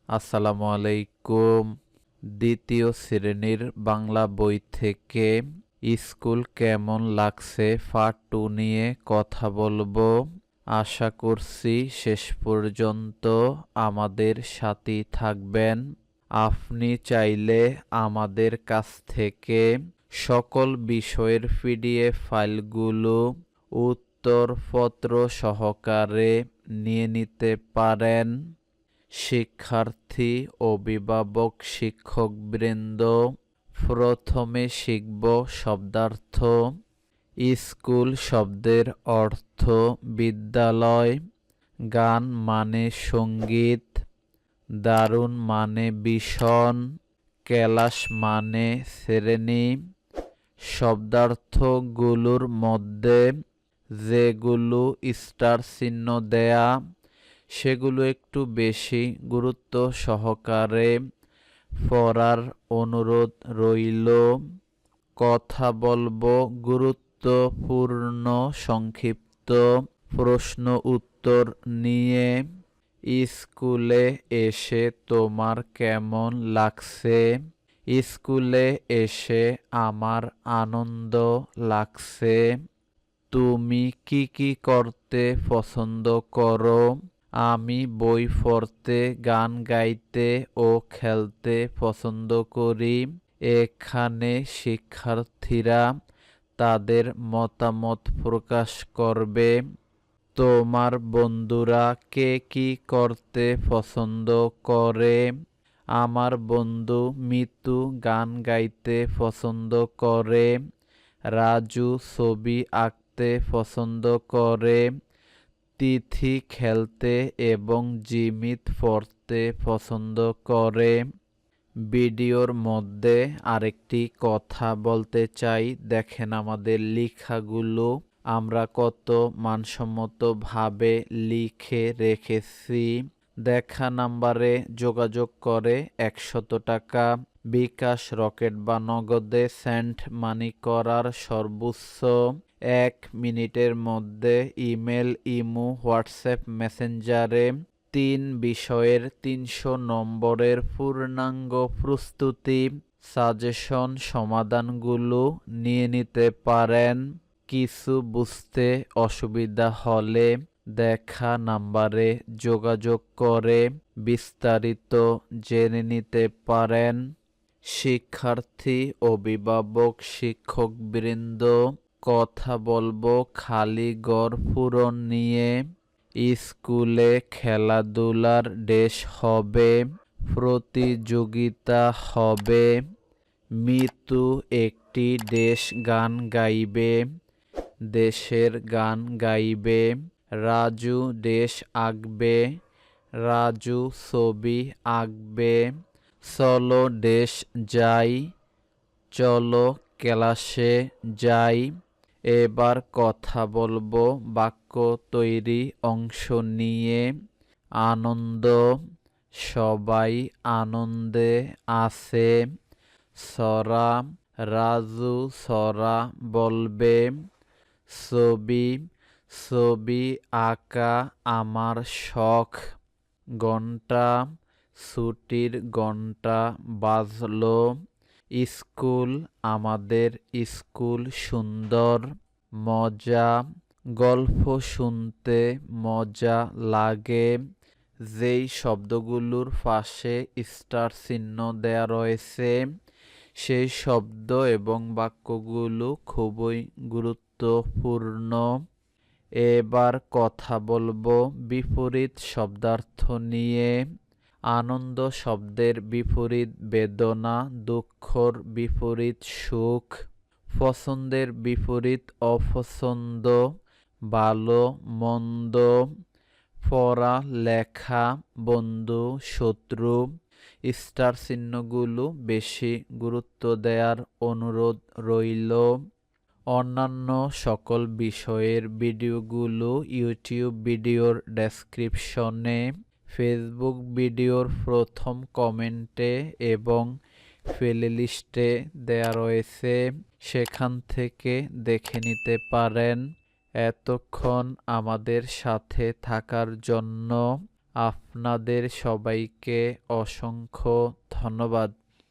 আসসালামু আলাইকুম। দ্বিতীয় শ্রেণীর বাংলা বই থেকে স্কুল কেমন লাগছে পার্ট 2 নিয়ে কথা বলবো। আশা করছি শেষ পর্যন্ত আমাদের সাথেই থাকবেন। আপনি চাইলে আমাদের কাছ থেকে সকল বিষয়ের পিডিএফ ফাইলগুলো উত্তরপত্র সহকারে নিয়ে নিতে পারেন। শিক্ষার্থী, অভিভাবক, শিক্ষকবৃন্দ, প্রথমে শিখব শব্দার্থ। স্কুল শব্দের অর্থ বিদ্যালয়, গান মানে সঙ্গীত, দারুণ মানে ভীষণ, ক্লাস মানে শ্রেণী। শব্দার্থগুলোর মধ্যে যেগুলো স্টার চিহ্ন দেয়া সেগুলো একটু বেশি গুরুত্ব সহকারে পড়ার অনুরোধ রইল। কথা বলবো গুরুত্বপূর্ণ সংক্ষিপ্ত প্রশ্ন উত্তর নিয়ে। স্কুলে এসে তোমার কেমন লাগছে? স্কুলে এসে আমার আনন্দ লাগছে। তুমি কি কি করতে পছন্দ করো? আমি বই পড়তে, গান গাইতে ও খেলতে পছন্দ করি। এখানে শিক্ষার্থীরা তাদের মতামত প্রকাশ করবে। তোমার বন্ধুরা কে কি করতে পছন্দ করে? আমার বন্ধু মিতু গান গাইতে পছন্দ করে। রাজু ছবি আঁকতে পছন্দ করে। তিথি খেলতে এবং জিমিত পড়তে পছন্দ করে। ভিডিওর মধ্যে আরেকটি কথা বলতে চাই, দেখেন আমাদের লেখাগুলো আমরা কত মানসম্মতভাবে লিখে রেখেছি। দেখা নাম্বারে যোগাযোগ করে 100 টাকা, বিকাশ, রকেট বা নগদে সেন্ড মানি করার সর্বোচ্চ 1 মিনিটের মধ্যে ইমেল, ইমো, হোয়াটসঅ্যাপ, মেসেঞ্জারে 3 বিষয়ের 300 নম্বরের পূর্ণাঙ্গ প্রস্তুতি সাজেশন সমাধানগুলো নিয়ে নিতে পারেন। কিছু বুঝতে অসুবিধা হলে দেখা নাম্বারে যোগাযোগ করে বিস্তারিত জেনে নিতে পারেন। শিক্ষার্থী, অভিভাবক, শিক্ষকবৃন্দ, কথা বলবো খালি ঘর পূরণ নিয়ে। স্কুলে খেলাধুলার ড্রেস হবে, প্রতিযোগিতা হবে। মিতু একটি দেশ গান গাইবে, দেশের গান গাইবে। রাজু দেশ আঁকবে, রাজু ছবি আঁকবে। চলো দেশ যাই, চলো ক্লাসে যাই। এবার কথা বলবো বাক্য তৈরি অংশ নিয়ে। আনন্দ, সবাই আনন্দে আছে। ছড়া, রাজু ছড়া বলবে। ছবি, ছবি আঁকা আমার শখ। ঘন্টা, ছুটির ঘন্টা বাজলো। স্কুল, আমাদের স্কুল সুন্দর। মজা, গল্প শুনতে মজা লাগে। যেই শব্দগুলোর পাশে স্টার চিহ্ন দেয়া রয়েছে সেই শব্দ এবং বাক্যগুলো খুবই গুরুত্বপূর্ণ। এবার কথা বলবো বিপরীত শব্দার্থ নিয়ে। আনন্দ শব্দের বিপরীত বেদনা, দুঃখর বিপরীত সুখ, পছন্দের বিপরীত অপছন্দ, ভালো মন্দ, পড়া লেখা, বন্ধু শত্রু। স্টার চিহ্নগুলো বেশি গুরুত্ব দেওয়ার অনুরোধ রইল। অন্যান্য সকল বিষয়ের ভিডিওগুলো ইউটিউব ভিডিওর ডেসক্রিপশনে, ফেসবুক ভিডিওর প্রথম কমেন্টে এবং প্লেলিস্টে দেয়া রয়েছে, সেখান থেকে দেখে নিতে পারেন। এতক্ষণ আমাদের সাথে থাকার জন্য আপনাদের সবাইকে অসংখ্য ধন্যবাদ।